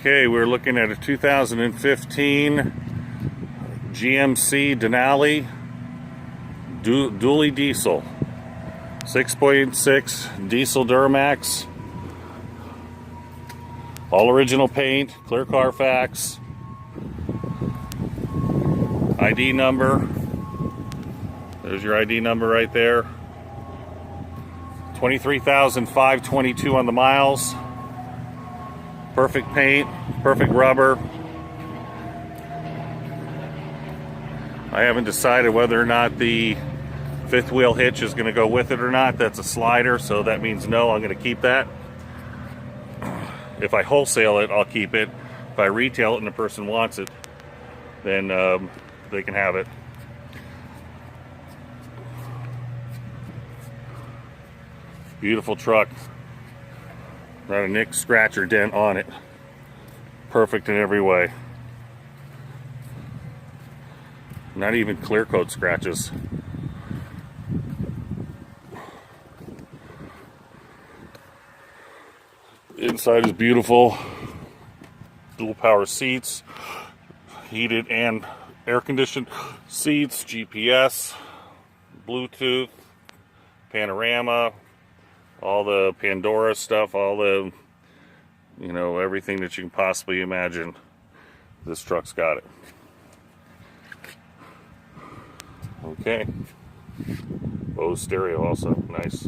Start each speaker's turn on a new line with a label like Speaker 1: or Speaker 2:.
Speaker 1: Okay, we're looking at a 2015 GMC Denali dually diesel, 6.6 diesel Duramax, all original paint, clear Carfax, ID number. There's your ID number right there. 23,522 on the miles. Perfect paint, perfect rubber. I haven't decided whether or not the fifth wheel hitch is going to go with it or not. That's a slider, so that means no, I'm going to keep that. If I wholesale it, I'll keep it. If I retail it and the person wants it, then they can have it. Beautiful truck. Not a nick, scratch, or dent on it. Perfect in every way. Not even clear coat scratches. Inside is beautiful. Dual power seats, heated and air conditioned seats, GPS, Bluetooth, panorama, all the Pandora stuff, all the, everything that you can possibly imagine. This truck's got it. Okay. Bose stereo also, nice.